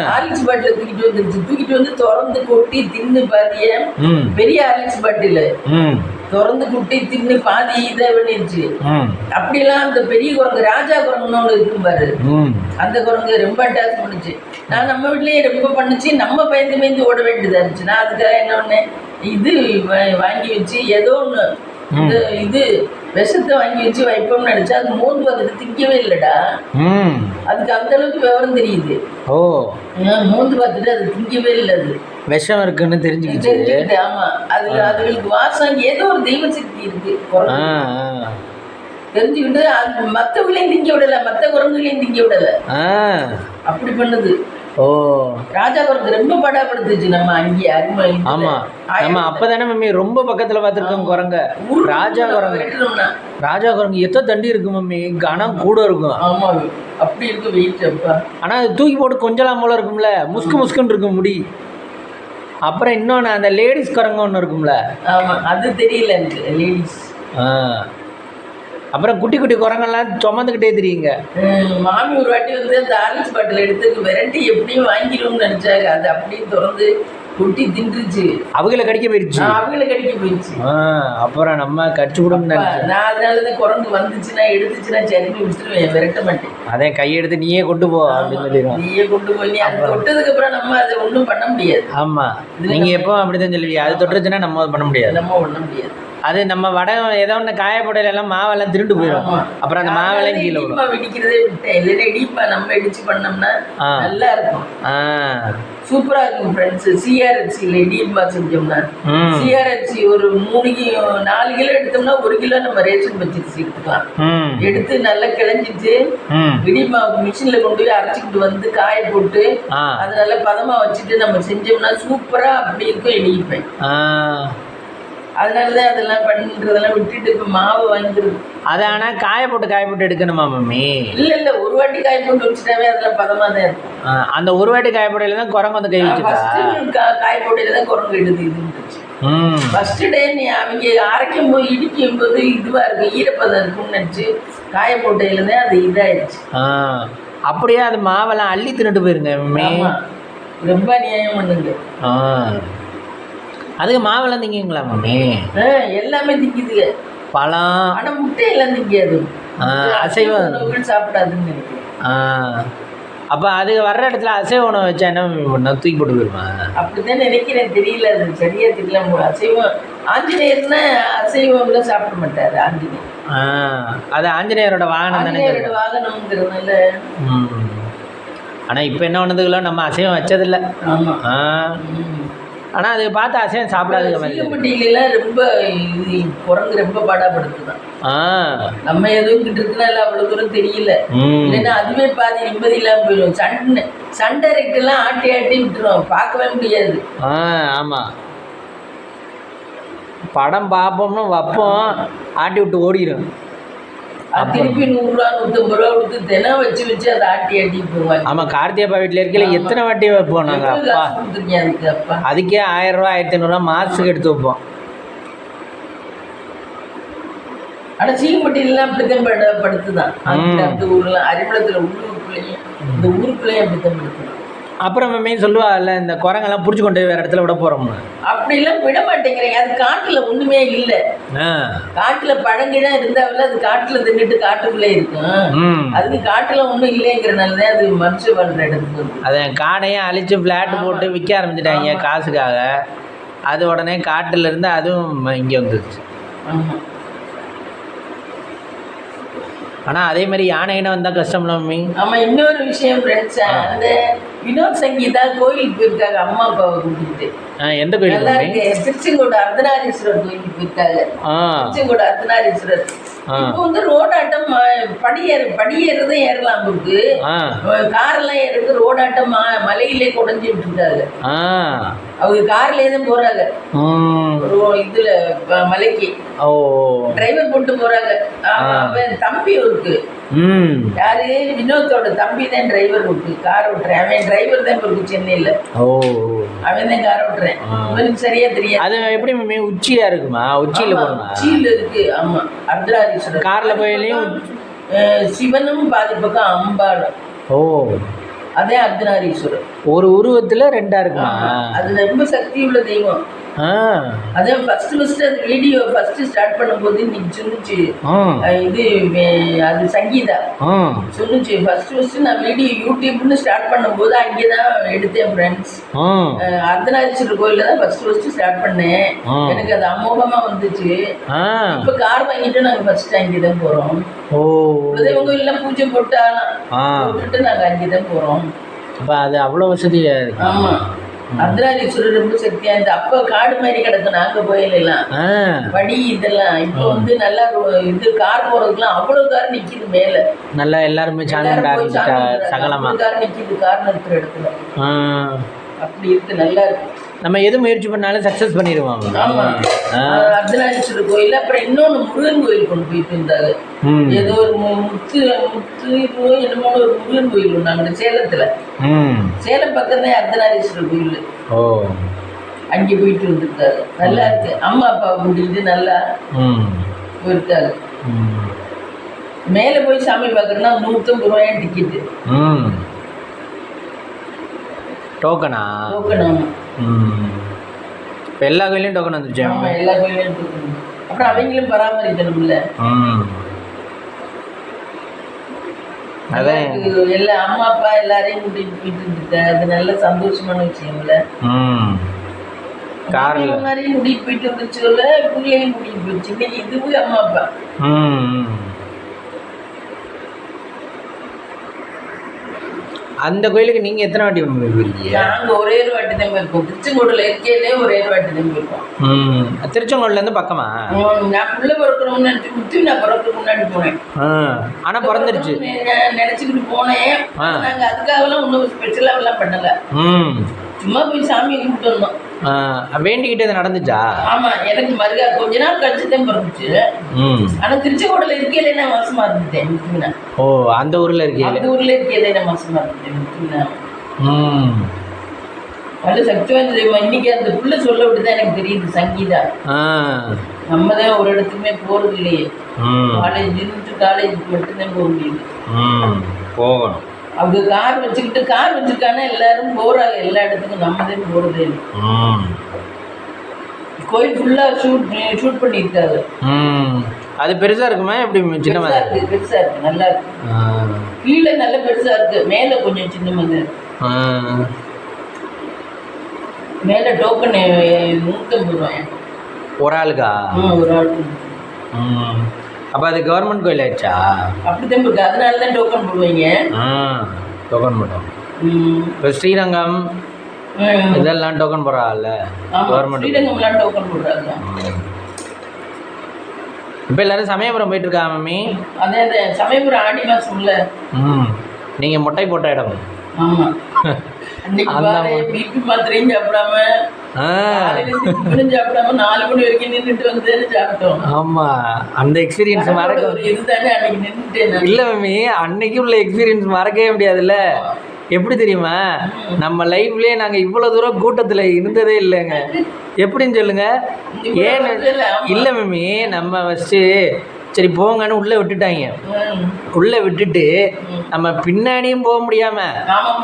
ஹார்லிக்ஸ் பாட்டில தூக்கிட்டு வந்து திறந்து கொட்டி தின்னு பாதிய பெரிய ஹார்லிக்ஸ் பாட்டில திறந்து குட்டி தின்னு பாதி இதை பண்ணிருச்சு. அப்படிலாம் அந்த பெரிய குரங்கு ராஜா குரங்குன்னு ஒண்ணு இருக்கும் பாரு, அந்த குரங்கு ரொம்ப அட்டாச் பண்ணுச்சு. நான் நம்ம வீட்லயே ரொம்ப பண்ணுச்சு, நம்ம பயந்து ஓட வேண்டியதா இருந்துச்சு. நான் அதுக்காக என்ன பண்ணேன், இது வாங்கி வச்சு ஏதோ ஒண்ணு இது விஷத்தை வாங்கி வச்சு வைப்போம்னு நினைச்சா அது மோந்து வந்துட்டு திங்கவே இல்லடா. அதுக்கு அந்த அளவுக்கு விவரம் தெரியுது. மோந்து பார்த்துட்டு அது திங்கவே இல்லை, அது விஷம் இருக்குன்னு தெரிஞ்சுக்கிட்டு. ஆமா, அதுகளுக்கு வாசம் ஏதோ ஒரு தெய்வ சக்தி இருக்கு தெரிஞ்சுக்கிட்டு அது மற்றவங்களையும் திங்க விடல, மற்ற குரங்குகளையும் திங்க விடல, அப்படி பண்ணுது. ராஜா குரங்கு ரொம்ப படாப்படுத்துச்சு. நம்ம அங்கே அருமை. ஆமா, நம்ம அப்பதானே மம்மி ரொம்ப பக்கத்துல பார்த்துருக்கோம் குரங்க. ராஜா குரங்கு எத்தோ தண்டி இருக்கு மம்மி, கனம் கூட இருக்கும். ஆமா, அப்படி இருக்கு வெயிட். அப்பா ஆனா அது தூக்கி போட்டு கொஞ்சலாம் போல இருக்கும்ல, முஸ்குன்னு இருக்கும் முடி. அப்புறம் இன்னொன்று அந்த லேடிஸ் குரங்கு ஒன்று இருக்கும்ல. ஆமாம், அது தெரியல எனக்கு லேடிஸ். அப்புறம் குட்டி குரங்கெல்லாம் சுமந்துக்கிட்டே தெரியுங்க. மாமி ஒரு வாட்டி வந்து அந்த ஆரஞ்சு பாட்டில் எடுத்து வெரைட்டி எப்படியும் வாங்கிடும்னு நினச்சாங்க. அது அப்படியே திறந்து குட்டி தின்றுச்சு, அவங்கள கடிக்க போயிடுச்சு. அப்புறம் நம்ம கடிச்சு விடும்னு நான் அதனாலதான் குரங்கு வந்துச்சுன்னா எடுத்துச்சுன்னா சரி விட்டுருவேன், விரட்ட மாட்டேன். அதே கையெடுத்து நீயே கொண்டு போ அப்படின்னு சொல்லிடுவோம். நீயே கொண்டு போய் நீ அது தொட்டதுக்கு அப்புறம் நம்ம அதை ஒன்றும் பண்ண முடியாது. ஆமா, நீங்க எப்போ அப்படிதான் சொல்லுவீங்க, அது தொட்டுருச்சுன்னா நம்ம பண்ண முடியாது, நம்ம பண்ண முடியாது. அது நம்ம வடை ஏதோ ஒன்று காயப்படையில எல்லாம் மாவெல்லாம் திருண்டு போயிடும். அப்புறம் அந்த மாவெல்லாம் கீழே வெடிக்கிறதே விட்டேன். இல்லைன்னா இடிப்பா நம்ம இடிச்சு பண்ணோம்னா நல்லா இருக்கும், சூப்பரா இருக்கும் ஃப்ரெண்ட்ஸ். சிஆர்எஃப்சியில் இடிப்பா செஞ்சோம்னா சிஆர்எஃப்சி ஒரு 4 கிலோ எடுத்தோம்னா 1 கிலோ நம்ம ரேஷன் பச்சரிசி எடுத்துக்கலாம். எடுத்து நல்லா கிளஞ்சிட்டு இடிப்பா மிஷின்ல கொண்டு போய் அரைச்சிக்கிட்டு வந்து காய போட்டு அது நல்லா பதமா வச்சுட்டு நம்ம செஞ்சோம்னா சூப்பரா அப்படி இருக்கும் இடிப்பேன். அதனாலதான் அதெல்லாம் பண்றதெல்லாம் விட்டுட்டு இப்ப மாவு வாங்கிடுது. அது ஆனா காய போட்டு எடுக்கணுமா மம்மி? இல்ல ஒரு வாட்டி காய போட்டு வச்சுட்டாவே அதெல்லாம் பதமா தான் இருக்கும். அந்த ஒரு வாட்டி காய போடையில தான் குரங்கு வந்து கை வச்சுட்டா, காய போடையில தான் குரங்கு எடுத்து இருந்துச்சு. ஃபர்ஸ்ட் டே நீ அவங்க அரைக்கும் போது இடிக்கும் போது இதுவா இருக்கும், ஈரப்பதம் இருக்கும்னு நினைச்சு காய போட்டையில தான் அது இதாயிடுச்சு. அப்படியே அது மாவெல்லாம் அள்ளி தின்னுட்டு போயிருங்க மம்மி. ரொம்ப அநியாயம் பண்ணுங்க. அதுக்கு மாவெல்லாம் திங்குங்களா மம்மி? எல்லாமே திங்குதுங்க. பழம் ஆனால் முட்டையெல்லாம் திங்காது. அசைவம் சாப்பிடாதுன்னு நினைக்கிறேன். அப்போ அது வர்ற இடத்துல அசைவ உணவு வச்சா என்ன பண்ண தூக்கி போட்டு போயிருமா? அப்படிதான் நினைக்கிறேன், தெரியல, அது சரியா தெரியல. அசைவம் ஆஞ்சநேயர்னா அசைவம்லாம் சாப்பிட மாட்டாரு ஆஞ்சநேயர். அது ஆஞ்சநேயரோட வாகனம் தானே, வாகனம்ங்கிறதுனால. ஆனால் இப்போ என்ன பண்ணதுக்குள்ள நம்ம அசைவம் வச்சதில்லை. ஆனால் அது பார்த்து அசைவம் சாப்பிடாதுங்க மாதிரி. சீகப்பட்டியிலாம் ரொம்ப இது குரங்கு ரொம்ப பாடாப்படுத்துதான். நம்ம எதுவும் கிட்ட இருக்குனால அவ்வளோ தூரம் தெரியல. இல்லைன்னா அதுவே பாதி நிம்மதி இல்லாமல் போயிடும். சண்டை ரெட்டெல்லாம் ஆட்டி ஆட்டி விட்டுரும், பார்க்கவே முடியாது. ஆமாம், படம் பார்ப்போம்னு வைப்போம், ஆட்டி விட்டு ஓடிடும். திருப்பி 100 ரூபா 150 ரூபா கொடுத்து தினம் வச்சு அதை ஆட்டி ஆட்டி போவாங்க. ஆமாம், கார்த்திகப்பா வீட்டில் இருக்கல எத்தனை வாட்டி வைப்போம் நாங்கள். அப்பா அதுக்கே 1000 ரூபா 1500 மாதத்துக்கு எடுத்து வைப்போம். ஆனால் சீகப்பட்டியிலாம் அப்படித்தான் படுத்துதான். அந்த ஊர்ல அறிமுகத்தில் உள்ளூருக்குள்ளேயும் இந்த ஊருக்குள்ளேயும் அப்படித்தான் படுத்துதான். அப்புறம் மெயின் சொல்லுவாங்கல்ல, இந்த குரங்கெல்லாம் பிடிச்சி கொண்டு வேற இடத்துல விட போறோம்னு. அப்படிலாம் விட மாட்டேங்கிறீங்க. அது காட்டுல ஒண்ணுமே இல்லை. காட்டுல பழங்கிடம் இருந்தாவில் அது காட்டுல தின்னுட்டு காட்டுக்குள்ளே இருக்கும். அதுக்கு காட்டுல ஒண்ணும் இல்லைங்கிறனாலதான் அது மனுஷன் வாழ்ற இடத்துக்கு. அதை காடையும் அழிச்சு பிளாட் போட்டு விற்க ஆரம்பிச்சிட்டாங்க காசுக்காக. அது உடனே காட்டுல இருந்து அதுவும் இங்க வந்துருச்சு. ஆனால் அதே மாதிரி யானைன்னு வந்தால் கஷ்டம்ல மம்மி. ஆமாம், இன்னொரு விஷயம் ஃப்ரெண்ட்ஸ், அந்த வினோத் சங்கீதா கோயிலுக்கு போயிருக்காங்க அம்மா அப்பாவை கூட்டிகிட்டு. எந்த கோயில்? திருச்செங்கோடு அர்த்தநாரீஸ்வரர் கோயிலுக்கு போயிருக்காங்க. திருச்செங்கோடு அர்த்தநாரீஸ்வரர். இப்போ வந்து ரோடாட்டம் படியேறதும் ஏறலாம் இருக்கு. காரெல்லாம் ஏறது ரோடாட்டம் மலையிலே குறைஞ்சிட்டு இருக்காங்க. அவங்க கார்லயே தான் போறாங்க இதுல மலைக்கு. டிரைவர் போட்டு போறாங்க. அவன் தம்பி இருக்கு, யாரு வினோத்தோட தம்பி தான் டிரைவர் இருக்கு, கார் ஓட்டுறேன். அவன் டிரைவர் தான் இருக்கு சென்னையில. அவன் தான் கார் ஓட்டுறேன். இவனுக்கு சரியா தெரியாது. அது எப்படி மம்மி உச்சியா இருக்குமா? உச்சியில போகணுமா? உச்சியில இருக்கு. ஆமா, அர்த்தநாரீஸ்வரர் கார்ல போயிலையும் சிவனும் பாதி பக்கம் அம்பாளும். அதே அர்த்தநாரீஸ்வரர் ஒரு உருவத்துல 2 இருக்குமா? அது ரொம்ப சக்தி உள்ள தெய்வம். அதே ஃபர்ஸ்ட் அந்த வீடியோ ஸ்டார்ட் பண்ணும்போது இன்னைக்கு சொன்னுச்சு, இது அது சங்கீதா சொன்னுச்சு. ஃபர்ஸ்ட் நான் வீடியோ யூடியூப்னு ஸ்டார்ட் பண்ணும்போது அங்கேதான் எடுத்தேன் ஃப்ரெண்ட்ஸ். அர்த்தநாரீஸ்வரர் கோயில்ல தான் ஃபர்ஸ்ட் ஸ்டார்ட் பண்ணேன். எனக்கு அது அமோகமா வந்துச்சு. இப்ப கார் வாங்கிட்டு நாங்க ஃபர்ஸ்ட் அங்கேதான் போறோம். குலதெய்வம் கோயில்லாம் பூஜை போட்டுட்டு நாங்க அங்கேதான் போறோம். அது அவ்வளவு வசதியா இருக்கு. ஆமா, அர்த்தநாரீஸ்வரர் ரொம்ப சக்தியா இருந்து அப்ப காடு மாதிரி கிடக்கும். நாங்க கோயிலெல்லாம் படி இதெல்லாம் இப்போ வந்து நல்லா இது கார் போறதுக்குலாம் அவ்வளவு கார் நிக்குது மேல. நல்லா எல்லாருமே சகலமா கார் நிக்குது, கார் நிறுத்துற இடத்துல. அப்படி இருக்கு, நல்லா இருக்கு. நம்ம எது முயற்சி பண்ணாலும் சக்சஸ் பண்ணிடுவாங்க. ஆமா, அர்த்தநாரீஸ்வரர் கோயில். அப்புறம் இன்னொன்னு முருகன் கோயில் கொண்டு போயிட்டு இருந்தாங்க. ஏதோ ஒரு முத்து என்னமோ ஒரு முருகன் கோயில் ஒண்ணாங்க சேலத்துல. சேலம் பக்கத்துல அர்த்தநாரீஸ்வரர் கோயில். அங்கே போயிட்டு வந்துருக்காங்க. நல்லா இருக்கு. அம்மா அப்பா கூட்டிட்டு நல்லா போயிருக்காங்க. மேல போய் சாமி பார்க்கறதுனா 150 ரூபாய் டிக்கெட்டு. டோக்கனா? டோக்கன். இப்போ எல்லா கோயிலையும் டோக்கன் வந்துருச்சு. ஆமாம், எல்லா கோயிலையும் டோக்கன். அப்புறம் அவங்களும் பராமரிக்கணும்ல. அதான் எல்லா அம்மா அப்பா எல்லாரையும் கூட்டிட்டு போயிட்டு இருக்க, அது நல்ல சந்தோஷமான விஷயம்ல. கார்ல எல்லாரையும் கூட்டிட்டு போயிட்டு வந்துச்சுல, பிள்ளையும் கூட்டிட்டு போயிடுச்சு. இன்னைக்கு இதுவும் அம்மா அப்பா. அந்த கோயிலுக்கு நீங்க எத்தனை வாட்டி போயிருக்கீங்க? நாங்க ஒரே ஒரு வாட்டி தான் போயிருக்கோம். திருச்செங்கோடுல இருக்கையிலே ஒரே ஒரு வாட்டி தான் போயிருக்கோம். திருச்செங்கோடுல இருந்து பக்கமா? நான் புள்ள பிறக்கணும்னு நினைச்சு நான் பிறக்கிறதுக்கு முன்னாடி போனேன். ஆனா பிறந்துருச்சு நினைச்சுக்கிட்டு போனேன். நாங்க அதுக்காகலாம் ஒன்றும் ஸ்பெஷலா எல்லாம் பண்ணல. சும்மா போய் சாமியை கும்பிட்டு வந்தோம். வேண்டிக்கிட்டு அது நடந்துச்சா? ஆமா, எனக்கு மறுகா கொஞ்ச நாள் கழிச்சு தான் பிறந்துச்சு. ஆனா திருச்செங்கோடுல இருக்கையில நான் மாசமா இருந்துட்டேன். அந்த ஊர்ல இருக்கேன். அந்த ஊர்ல இருக்கையில நான் மாசமா இருந்துட்டேன். நல்ல சக்தி வாய்ந்த தெய்வம். இன்னைக்கு அந்த புள்ள சொல்ல விட்டுதான் எனக்கு தெரியுது சங்கீதா. நம்ம தான் ஒரு இடத்துக்குமே போறது இல்லையே. காலேஜ் மட்டும்தான் போக முடியுது. போகணும். அவங்க கார் வச்சுருக்கானா எல்லாரும் போறாங்க எல்லா இடத்துக்கும், நம்ம தான் போறதே இல்லை. கோயில் ஃபுல்லா ஷூட் பண்ணியிருக்காரு. அது பெருசா இருக்குமா எப்படி? சின்னமா இருக்கு, பெருசா இருக்கு, நல்லா இருக்கு. கீழே நல்ல பெருசா இருக்கு, மேல கொஞ்சம் சின்னமாக இருக்கு. மேல டோக்கன் 150 ரூபாய் ஒரு ஆளுக்கா? ஒரு ஆளுக்கு. அப்போ அது கவர்மெண்ட் கோயில் ஆயிடுச்சா? அப்படித்தான் இருக்கு, அதனால தான் டோக்கன் போடுவீங்க. டோக்கன் போட்டோம். இப்போ ஸ்ரீரங்கம் இதெல்லாம் டோக்கன் போடுறாங்கல்ல கவர்மெண்ட். ஸ்ரீரங்கம்லாம் டோக்கன் போடுறாங்க. இப்போ எல்லாரும் சமயபுரம் போயிட்டு இருக்கா மம்மி? அதே அந்த சமயபுரம் ஆடி மாசம்ல. நீங்கள் மொட்டை போட்ட இடம். ஆமாம். பிபி மாத்திரையும் சாப்பிடாம சாப்பிடாம 4 மணி வரைக்கும் நின்றுட்டு வந்து சாப்பிட்டோம். ஆமா, அந்த எக்ஸ்பீரியன்ஸ் மறக்க இதுதானே அன்னைக்கு நின்றுட்டேன். இல்லை மம்மி, அன்னைக்கு உள்ள எக்ஸ்பீரியன்ஸ் மறக்கவே முடியாதுல்ல. எப்படி தெரியுமா, நம்ம லைஃப்லயே நாங்கள் இவ்வளோ தூரம் கூட்டத்தில் இருந்ததே இல்லைங்க. எப்படின்னு சொல்லுங்க. ஏன்னு இல்லை மம்மி, நம்ம ஃபஸ்ட்டு சரி போங்கன்னு உள்ளே விட்டுட்டாங்க. உள்ளே விட்டுட்டு நம்ம பின்னாடியும் போக முடியாமல்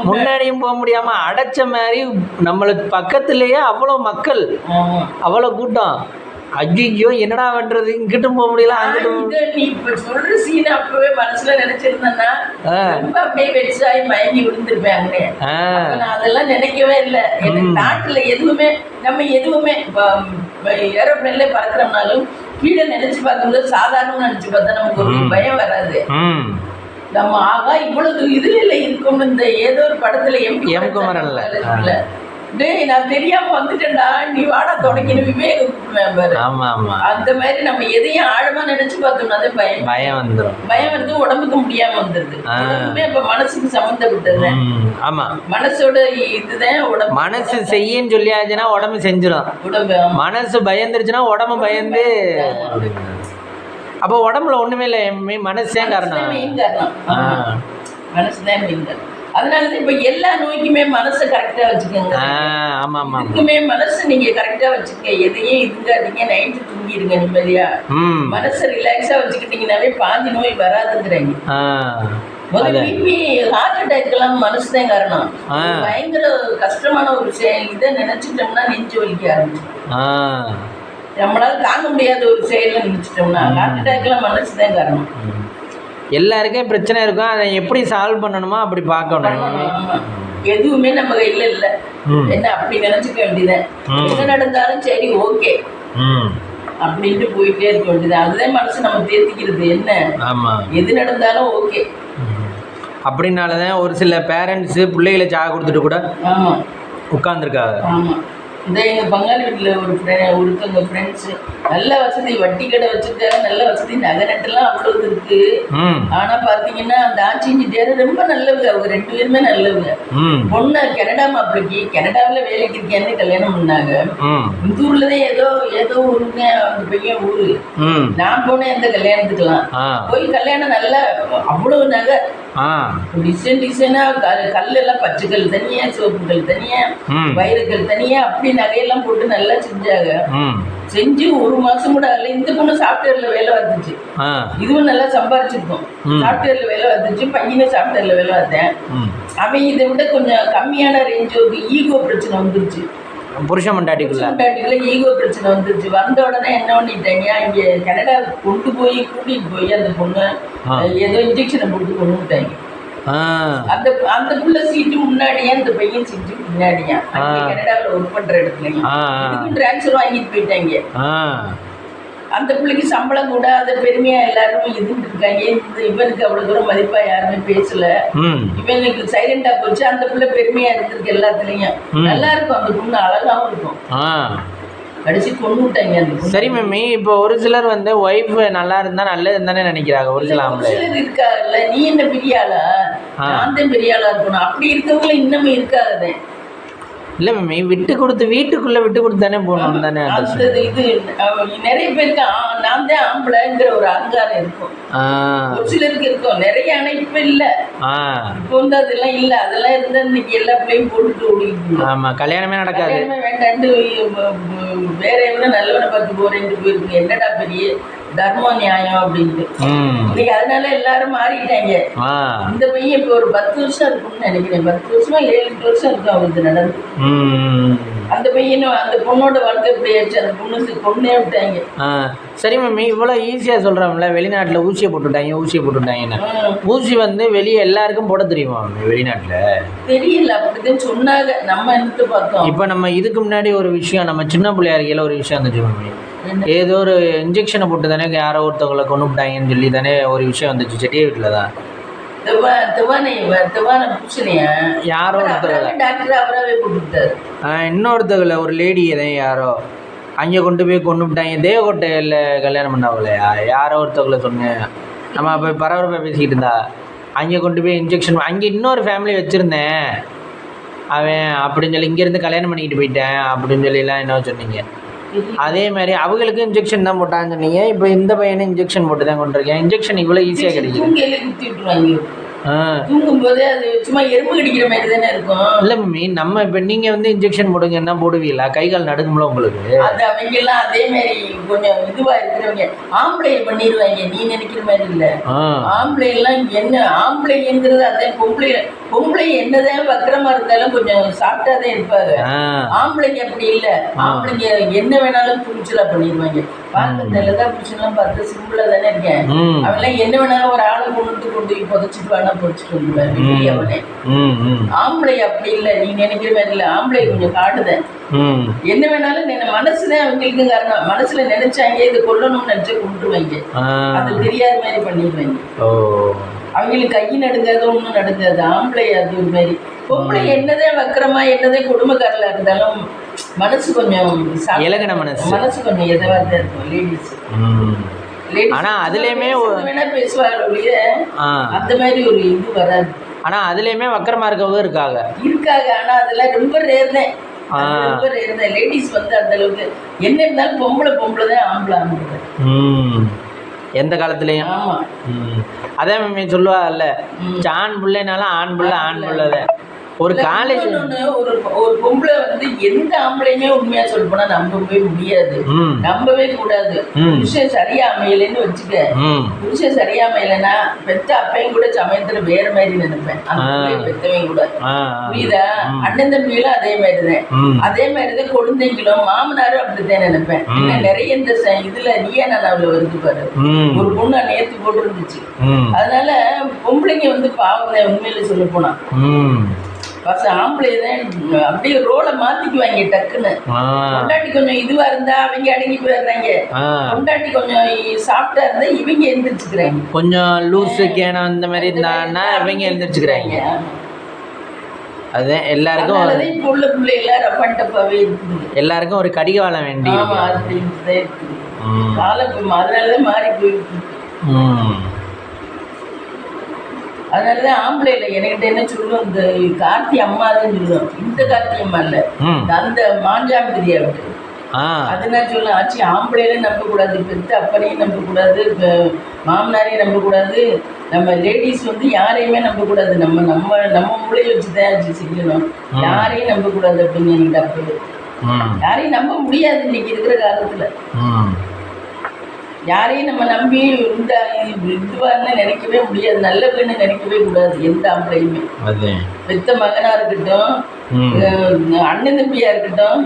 முன்னாடியும் போக முடியாமல் அடைச்ச மாதிரி நம்மளுக்கு பக்கத்துலேயே அவ்வளோ மக்கள், அவ்வளோ கூட்டம். ஐயோ என்னடா பண்றது, இங்கிட்டும் போக முடியல அங்கிட்டும். நீ இப்ப சொல்ற சீன் அப்பவே மனசுல நினைச்சிருந்தேன்னா ரொம்ப அப்படியே வெட்ஸாயி மயங்கி விழுந்திருப்பேன். நான் அதெல்லாம் நினைக்கவே இல்லை. எனக்கு நாட்டுல எதுவுமே நம்ம எதுவுமே ஏரோப்ளேன்ல பறக்கிறோம்னாலும் கீழே நினைச்சு பார்க்கும்போது சாதாரண நினைச்சு பார்த்தா நமக்கு ஒரு பயம் வராது. நம்ம ஆகா இவ்வளவு இதுல இருக்கும். இந்த ஏதோ ஒரு படத்துல எம் குமரன்ல டேய் நான் தெரியாம வந்துட்டேன்டா நீ வாடா தொடங்கின விவேகம் கூப்பிடுவேன் பாரு. ஆமா ஆமா, அந்த மாதிரி நம்ம எதையும் ஆழமா நினைச்சு பார்த்தோம்னா அது பயம் வந்துடும். பயம் வந்து உடம்புக்கு முடியாம வந்துருது. உடம்புமே இப்ப மனசுக்கு சம்பந்தப்பட்டது. ஆமா, மனசோட இதுதான் உடம்பு. மனசு செய்யன்னு சொல்லியாச்சுன்னா உடம்பு செஞ்சிடும். உடம்பு மனசு பயந்துருச்சுன்னா உடம்பு பயந்து. அப்போ உடம்புல ஒண்ணுமே இல்லை, மனசுதான் காரணம். மெயின் காரணம் மனசுதான் மெயின் காரணம். அதனாலதான் இப்ப எல்லா நோய்க்குமே மனசை கரெக்டா வச்சுக்கோங்க. இதுக்குமே மனசு நீங்க கரெக்டா வச்சுக்கோங்க. எதையும் இருக்காதீங்க, நைட்டு தூங்கிடுங்க நிம்மதியா. மனசை ரிலாக்ஸா வச்சுக்கிட்டீங்கன்னாவே பாதி நோய் வராதுங்கிறாங்க. முதல்ல பிபி ஹார்ட் அட்டாக் எல்லாம் மனசுதான் காரணம். பயங்கர கஷ்டமான ஒரு விஷயம். இதை நினைச்சிட்டோம்னா நெஞ்சு வலிக்க ஆரம்பிச்சு நம்மளால தாங்க முடியாத ஒரு செயல நினைச்சிட்டோம்னா ஹார்ட் அட்டாக் எல்லாம் மனசுதான் காரணம். எல்லாருக்கும் பிரச்சனை இருக்கும், அதை எப்படி சால்வ் பண்ணணுமோ அப்படி பார்க்கணும். எதுவுமே நம்ம கையில இல்ல, என்ன அப்படி நினைச்சுக்க வேண்டியதான். எது நடந்தாலும் சரி ஓகே அப்படின்ட்டு போயிட்டே இருக்க வேண்டியதான். அதுதான் மனசு நம்ம தேர்த்திக்கிறது. என்ன எது நடந்தாலும் ஓகே. அப்படின்னாலதான் ஒரு சில பேரண்ட்ஸ் பிள்ளைகளை சாக கொடுத்துட்டு கூட உட்கார்ந்துருக்காங்க. ஆமா, இந்த எங்கள் பங்காளி வீட்டில் ஒருத்தவங்க ஃப்ரெண்ட்ஸு நல்ல வசதி, வட்டி கடை வச்சுருக்காங்க, நல்ல வசதி, நகை நட்டெல்லாம் அவ்வளவு இருக்கு. ஆனால் பார்த்தீங்கன்னா அந்த ஆட்சிஞ்சிட்டாரு ரொம்ப நல்லவங்க. அவங்க 2 பேருமே நல்லவங்க. பொண்ணு கனடா மாப்பிளைக்கு கனடாவில் வேலைக்கு இருக்கேன்னு கல்யாணம் பண்ணாங்க. இந்த ஊர்ல தான் ஏதோ ஊருங்க அந்த பையன் ஊரு. நான் போனேன் அந்த கல்யாணத்துக்கெல்லாம். போய் கல்யாணம் நல்லா அவ்வளவு நகை டிசைனா கல்லெல்லாம் பச்சை கல் தனியா, சிவப்பு கல் தனியா, வைரக்கல் தனியா, அப்படி நகையெல்லாம் போட்டு நல்லா செஞ்சாங்க. செஞ்சு 1 மாசம் கூட ஆகல. இந்த பொண்ணு சாஃப்ட்வேர்ல வேலை வந்துச்சு. இதுவும் நல்லா சம்பாரிச்சிருக்கோம். சாஃப்ட்வேர்ல வேலை வந்துச்சு. பையனை சாஃப்ட்வேர்ல வேலை பார்த்தேன். அவன் இதை விட கொஞ்சம் கம்மியான ரேஞ்ச். ஒரு ஈகோ பிரச்சனை வந்துருச்சு. புருஷன் மண்டாட்டிக்குள்ள ஈகோ பிரச்சனை வந்துருச்சு. வந்த உடனே என்ன பண்ணிட்டாங்க, இங்க கனடா கூட்டிட்டு போய் அந்த பொண்ணு ஏதோ இன்ஜெக்ஷனை போட்டு கொண்டு விட்டாங்க. அந்த புள்ள சீட்டு முன்னாடியா, அந்த பையன் சீட்டு பின்னாடியா. கனடாவில் ஒர்க் பண்ற இடத்துலயும் டிரான்ஸ்ஃபர் வாங்கிட்டு போயிட்டாங்க. அந்த பிள்ளைக்கு சம்பளம் கூட அதை பெருமையா எல்லாரும் இருந்துட்டு இருக்காங்க. இவனுக்கு அவ்வளவு தூரம் மதிப்பா யாருமே பேசல. இவனுக்கு சைலண்டா போச்சு. அந்த பிள்ளை பெருமையா இருந்திருக்கு எல்லாத்துலயும். நல்லா இருக்கும், அந்த பொண்ணு அழகாவும் இருக்கும். கடைசி கொண்டு விட்டாங்க அந்த பொண்ணு. சரி மம்மி, இப்போ ஒரு சிலர் வந்து ஒய்ஃப் நல்லா இருந்தா நல்லது தானே நினைக்கிறாங்க. ஒரு சிலர் இருக்காங்கல்ல, நீ என்ன பெரிய ஆளா, நான் தான் பெரிய ஆளா இருக்கணும், அப்படி இருக்கவங்கள இன்னமும் இருக்காதே. இல்லை மம்மி, விட்டு கொடுத்து வீட்டுக்குள்ளே விட்டு கொடுத்து தானே போகணும் தானே. அந்த இது நிறைய பேருக்கு நான் தான் ஆம்பளைங்கிற ஒரு அகங்காரம் இருக்கும். ஒரு சிலருக்கு இருக்கும் நிறைய. ஆனால் இப்போ இல்லை. இப்போ வந்து அதெல்லாம் இல்லை. அதெல்லாம் இருந்தால் இன்னைக்கு எல்லா பிள்ளையும் போட்டுட்டு ஓடிட்டு. ஆமாம், கல்யாணமே நடக்காது. வேண்டாண்டு வேற எவனா நல்லவனை பார்த்து போறேன்ட்டு போயிருக்கு. என்னடா பெரிய தர்மம் நியாயம் அப்படின்ட்டு. இன்னைக்கு அதனால எல்லாரும் மாறிட்டாங்க. இந்த பையன் இப்போ ஒரு 10 வருஷம் இருக்கும்னு நினைக்கிறேன். 10 வருஷமா 7-8 வருஷம் இருக்கும் அவருக்கு நடந்து. அந்த பையனும் அந்த பொண்ணோட வாழ்க்கை இப்படி ஆயிடுச்சு. அந்த பொண்ணே விட்டாங்க. சரி மம்மி, இவ்வளோ ஈஸியாக சொல்கிறோம்ல, வெளிநாட்டில் ஊசியை போட்டுட்டாங்கன்னு. ஊசி வந்து வெளியே எல்லாருக்கும் போட தெரியுமா மம்மி? வெளிநாட்டில் தெரியல, அப்படிதான் சொன்னாங்க. நம்ம என்னத்து பார்த்தோம். இப்போ நம்ம இதுக்கு முன்னாடி ஒரு விஷயம், நம்ம சின்ன பிள்ளையா இருக்கையில் ஒரு விஷயம் வந்துச்சு மம்மி. ஏதோ ஒரு இன்ஜெக்ஷனை போட்டு தானே யாரோ ஒருத்தவங்களை கொண்டு விட்டாங்கன்னு சொல்லி தானே ஒரு விஷயம் வந்துச்சு. செட்டிய வீட்டில் தான் யாரோ இன்னொருத்தவங்களை ஒரு லேடி எதையும் யாரோ அங்கே கொண்டு போய் கொண்டு விட்டாங்க. தேவக்கோட்டையில் கல்யாணம் பண்ணாங்களேயா யாரோ ஒருத்தவங்களை சொன்னேன். நம்ம அப்போ பரபரப்பாக பேசிக்கிட்டு இருந்தா. அங்கே கொண்டு போய் இன்ஜெக்ஷன், அங்கே இன்னொரு ஃபேமிலி வச்சுருந்தேன் அவன் அப்படின்னு சொல்லி இங்கேருந்து கல்யாணம் பண்ணிக்கிட்டு போயிட்டேன் அப்படின்னு சொல்லிலாம் என்ன சொன்னீங்க. அதே மாதிரி அவங்களுக்கு இன்ஜெக்ஷன் தான் போட்டான்னு சொன்னீங்க. இப்போ இந்த பையனை இன்ஜெக்ஷன் போட்டு தான் கொண்டிருக்கேன். இன்ஜெக்ஷன் இவ்வளோ ஈஸியாக கிடைக்குது. தூங்கும்போது அது சும்மா எறும்பு கடிக்கிற மாதிரி தானே இருக்கும். இல்லை மம்மி, நம்ம இப்போ நீங்கள் வந்து இன்ஜெக்ஷன் போடுங்கன்னா போடுவீங்களா? கை கால் நடுங்கும்ல உங்களுக்கு? அது அவங்க எல்லாம் அதே மாதிரி கொஞ்சம் இதுவாக இருக்கிறவங்க ஆம்பளை பண்ணிடுவாங்க. நீ நினைக்கிற மாதிரி இல்லை. ஆம்பளை எல்லாம் என்ன ஆம்பளைங்கிறது அதே பொம்பளை என்னதான் வக்கரமா இருந்தாலும் கொஞ்சம் சாப்பிட்டாதான் இருப்பாங்க. ஆம்பளைங்க அப்படி இல்லை. ஆம்பளைங்க என்ன வேணாலும் துணிச்சலா பண்ணிடுவாங்க. பார்த்து லதா புருஷன்லாம் பார்த்து சிம்பிளா தானே இருக்கேன். அவெல்லாம் என்ன வேணாலும் ஒரு ஆளை கொண்டு போய் புதைச்சிட்டு வேணா பொறிச்சிட்டு வந்துடுவேன் அவனே. ஆம்பளை அப்படி இல்லை, நீ நினைக்கிற மாதிரி இல்லை. ஆம்பளை கொஞ்சம் காட்டுதேன். என்ன வேணாலும் மனசுதான் அவங்களுக்கு காரணம். மனசுல நினைச்சாங்க இது கொல்லணும்னு நினைச்சா கொண்டுருவாங்க. அது தெரியாத மாதிரி பண்ணிடுவாங்க. அவங்களுக்கு கை நடுங்காத ஒன்றும் நடுங்காது. ஆம்பளை அது ஒரு மாதிரி. பொம்பளை என்னதான் வக்கரமா என்னதான் குடும்பக்காரலா இருந்தாலும் மனசு கொஞ்சம் இலகன மனசு கொஞ்சம் எதவா தான் இருக்கும். லேடிஸ் ஆனா அதுலயுமே வேணா பேசுவாங்க. அந்த மாதிரி ஒரு இது வராது. ஆனா அதுலயுமே வக்கரமா இருக்கவங்க இருக்காங்க. ஆனா அதெல்லாம் ரொம்ப ரேர் தான். ரொம்ப ரேர் தான். லேடிஸ் வந்து அந்த அளவுக்கு என்ன இருந்தாலும் பொம்பளை தான் ஆம்பளை எந்த காலத்துலயும். அதே மம்மி சொல்லுவாங்கல்ல, ஆண் பிள்ளைனாலும் ஆண் பிள்ளைதான். ஒரு காலேஜ் ஒரு பொம்பளை வந்து எந்த ஆம்பளையுமே உண்மையா சொல்ல போனா நம்பவே முடியாது, நம்பவே கூடாது. புருஷன் சரியா அமையலன்னு வச்சுக்க. புருஷன் சரியா அமையலன்னா பெத்த அப்பையும் கூட சமயத்துல வேற மாதிரி நினைப்பேன். அந்த பெத்தவையும் கூட புரியுதா. அண்ணன் தம்பிகளும் அதே மாதிரிதான். அதே மாதிரிதான் குழந்தைங்களும் மாமனாரும் அப்படித்தான் நினைப்பேன். நிறைய இந்த இதுல நீயா நான் வருது பாரு. ஒரு பொண்ணு நேர்த்து போட்டு இருந்துச்சு. அதனால பொம்பளைங்க வந்து பாவம் உண்மையில சொல்ல போனா ஆம்பளை தான் அப்படியே ரோலை மாத்திக்குவாங்க டக்குன்னு. கொண்டாட்டி கொஞ்சம் இதுவா இருந்தா அவங்க அடங்கி போயிடுறாங்க. கொண்டாட்டி கொஞ்சம் சாப்பிட்டா இருந்தா இவங்க எழுந்திரிச்சுக்கிறாங்க. கொஞ்சம் லூசு கேனம் அந்த மாதிரி இருந்தாங்கன்னா இவங்க எழுந்திரிச்சுக்கிறாங்க. அதுதான் எல்லாருக்கும் இப்போ உள்ள பிள்ளைகள ரப்பன் டப்பாவே இருக்குது. எல்லாருக்கும் ஒரு கடிகாலம் வேண்டி காலம் அதனாலதான் மாறி போயிருக்கு. அதனாலதான் ஆம்பளை இல்லை. என்கிட்ட என்ன சொல்லுவோம், இந்த கார்த்தி அம்மா தான் சொல்லுவோம். இந்த கார்த்தி அம்மா இல்ல, அந்த மாஞ்சாம்பதியா விட்டு அது நான் சொல்லுவேன். ஆச்சு ஆம்பளையில நம்பக்கூடாது, பெற்ற அப்பனையும் நம்பக்கூடாது, மாமனாரையும் நம்பக்கூடாது. நம்ம லேடிஸ் வந்து யாரையுமே நம்பக்கூடாது. நம்ம மூளையை வச்சுதான் செய்யணும். யாரையும் நம்பக்கூடாது அப்படின்னு என்கிட்ட அப்பவே. யாரையும் நம்ப முடியாது இன்னைக்கு இருக்கிற காலத்துல. யாரையும் நம்ம நம்பி இந்த இதுவான்னு நினைக்கவே முடியாது. நல்ல பெண்ணு நினைக்கவே கூடாது எந்த ஆம்பளையுமே. பெத்த மகனா இருக்கட்டும், அண்ணன் தம்பியா இருக்கட்டும்,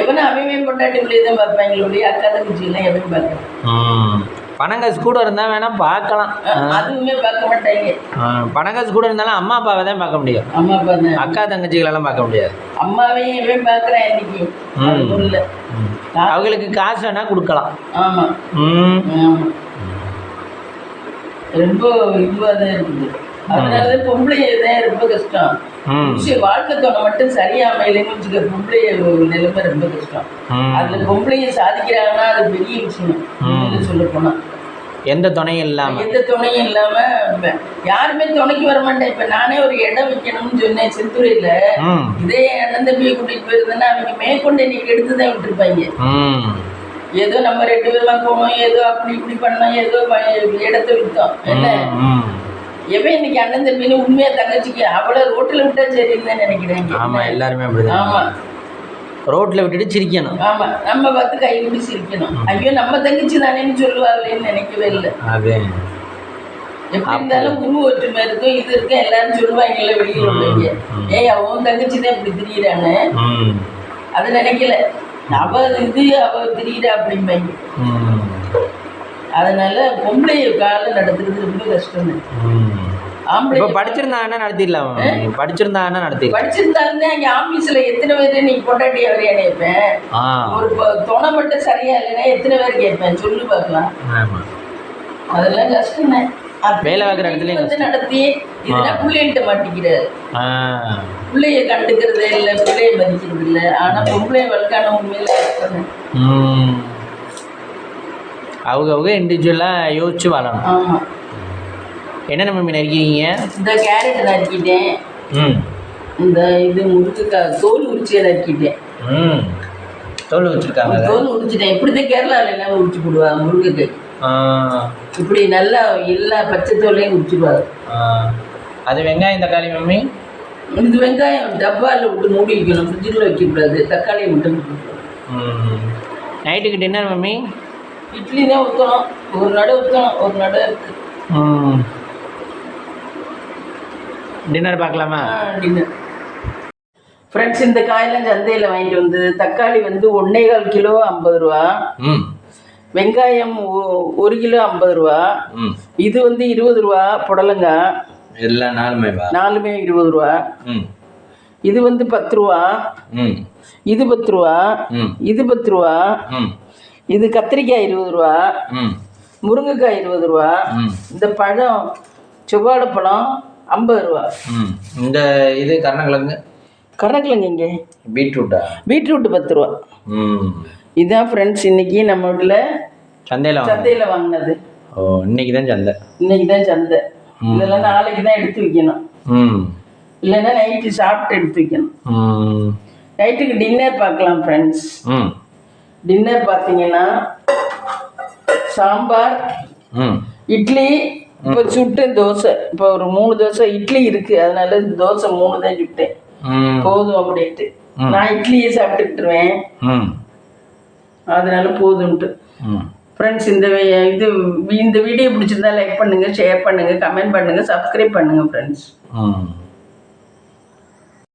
எவனும் அவன் பொண்டாட்டி பிள்ளைதான் பார்ப்பாங்களுடைய அக்கா தங்கச்சிலாம் எவனும் பார்க்கலாம். பணங்காசு கூட இருந்தால் வேணால் பார்க்கலாம். அதுவுமே பார்க்க மாட்டாங்க. பணங்காசு கூட இருந்தாலும் அம்மா அப்பாவை தான் பார்க்க முடியும். அம்மா அப்பா தான். அக்கா தங்கச்சிகளெல்லாம் பார்க்க முடியாது. அம்மாவையும் இவன் பார்க்குறேன் இன்னைக்கு. அவங்களுக்கு காசு வேணா கொடுக்கலாம். ஆமாம் ஆமாம், ரொம்ப இதுவாக தான் இருக்குது. அதனாலதான் பொம்பளைய தான் ரொம்ப கஷ்டம். வாழ்க்கை துணை மட்டும் சரியா அமையலன்னு வச்சுக்க, பொம்பளைய நிலைமை ரொம்ப கஷ்டம். அதுல பொம்பளைய சாதிக்கிறாங்கன்னா அது பெரிய விஷயம் சொல்ல போனா. எந்த துணையும் இல்லாம யாருமே துணைக்கு வர மாட்டேன். இப்ப நானே ஒரு இடம் வைக்கணும்னு சொன்னேன் செந்துறையில. இதே அண்ணன் தம்பியை கூட்டிட்டு போயிருந்தேன்னா அவங்க மேற்கொண்டு இன்னைக்கு எடுத்துதான் விட்டுருப்பாங்க. ஏதோ நம்ம 2 பேருமா போனோம், ஏதோ அப்படி இப்படி பண்ணோம், ஏதோ இடத்த விட்டோம். என்ன எவன் இன்னைக்கு அண்ணன் தம்பின்னு உண்மையா தங்கச்சிக்கு அவளை ரோட்டில் விட்டா சரின்னு தான் நினைக்கிறேன். ஆமா, எல்லாருமே அப்படிதான். ஆமா, ரோட்டில் விட்டுட்டு சிரிக்கணும். ஆமாம், நம்ம பார்த்து கை விட்டு சிரிக்கணும். ஐயோ நம்ம தங்கச்சி தானேன்னு சொல்லுவாங்களேன்னு நினைக்கவே இல்லை. அதே எப்படி இருந்தாலும் குரு ஒற்றுமை இருக்கும், இது இருக்கும், எல்லாரும் சொல்லுவாங்கல்ல வெளியில் உள்ளவங்க, ஏய் அவன் தங்கச்சி தான் இப்படி திரியிறான்னு. அது நினைக்கல, அவ திரியிறா அப்படிம்பாங்க. அதனால பொம்பளைய காலம் நடத்துறது ரொம்ப கஷ்டம். ஆம்பளை படிச்சிருந்தாங்கன்னா நடத்திடலாம். படிச்சிருந்தாங்கன்னா படிச்சிருந்தாலுமே அங்கே ஆஃபீஸில் எத்தனை பேர் நீ பொண்டாட்டி அவரையா கேட்பேன். ஒரு துணை மட்டும் சரியா இல்லைன்னா எத்தனை பேர் கேட்பேன் சொல்லு பார்க்கலாம். அதெல்லாம் கஷ்டம். வேலை பார்க்குற இடத்துல வந்து நடத்தி இதெல்லாம் பிள்ளைகிட்ட மாட்டிக்கிறாரு. பிள்ளைய கண்டுக்கிறது இல்லை, பிள்ளைய மதிக்கிறது இல்லை. ஆனால் பொம்பளைய வளர்க்கான உண்மையில அவங்க இண்டிவிஜுவலாக யோசிச்சு வாழணும். ஆமாம். என்னென்ன மம்மி நறுக்கிறீங்க? இந்த கேரட் நறுக்கிட்டேன், இந்த இது முருங்கைக்காய் தோல் உரிச்சியை நறுக்கிட்டேன். தோல் உரிச்சிருக்காங்க. தோல் உரிச்சிட்டேன். இப்படிதான் கேரளாவில் எல்லாம் உரிச்சு போடுவாங்க முருங்கைக்காய். இப்படி நல்லா எல்லா பச்சை தோலையும் உரிச்சிடுவாங்க. அது வெங்காயம் தக்காளி மம்மி? இது வெங்காயம் டப்பாவில் விட்டு மூடி வைக்கணும், ஃப்ரிட்ஜில் வைக்கக்கூடாது. தக்காளியை மட்டும். நைட்டுக்கு டின்னர் மம்மி? இட்லி தான் ஊற்றணும். ஒரு நடை ஊற்றணும், ஒரு நடை இருக்கு. டின்னர் பார்க்கலாமா? டின்னர். ஃப்ரெண்ட்ஸ், இந்த காயெல்லாம் சந்தையில் வாங்கிட்டு வந்து, தக்காளி வந்து 1.25 கிலோ 50 ரூபா, வெங்காயம் 1 கிலோ 50 ரூபா, இது வந்து 20 ரூபா, புடலங்காய் எல்லாம் நாலுமே 20 ரூபா, இது வந்து 10 ரூபா, இது 10 ரூபா, இது 10 ரூபா, இது கத்திரிக்காய் 20 ரூபா, முருங்கைக்காய் 20 ரூபா, இந்த பழம் செவ்வாழை பழம் 50 ரூபா. இந்த இது கருணக்கிழங்கு இங்கே பீட்ரூட் 10 ரூபா. இதுதான் ஃப்ரெண்ட்ஸ் இன்னைக்கு நம்ம வீட்டில் சந்தையில் வாங்கினது. இன்னைக்கு தான் சந்தை. இதெல்லாம் நாளைக்கு தான் எடுத்து வைக்கணும், இல்லைன்னா நைட்டு சாப்பிட்டு எடுத்து வைக்கணும். நைட்டுக்கு டின்னர் பார்க்கலாம் ஃப்ரெண்ட்ஸ். டின்னர் பார்த்தீங்கன்னா சாம்பார், இட்லி, இப்போ சுட்டேன் தோசை. இப்போ ஒரு 3 தோசை இட்லி இருக்கு, அதனால தோசை 3 தான் சுட்டேன். போதும் அப்படின்ட்டு நான் இட்லியே சாப்பிட்டுக்கிட்டுருவேன், அதனால போதும்ட்டு. ஃப்ரெண்ட்ஸ், இந்த வீடியோ பிடிச்சிருந்தா லைக் பண்ணுங்க, ஷேர் பண்ணுங்க, கமெண்ட் பண்ணுங்க, சப்ஸ்கிரைப் பண்ணுங்க ஃப்ரெண்ட்ஸ்.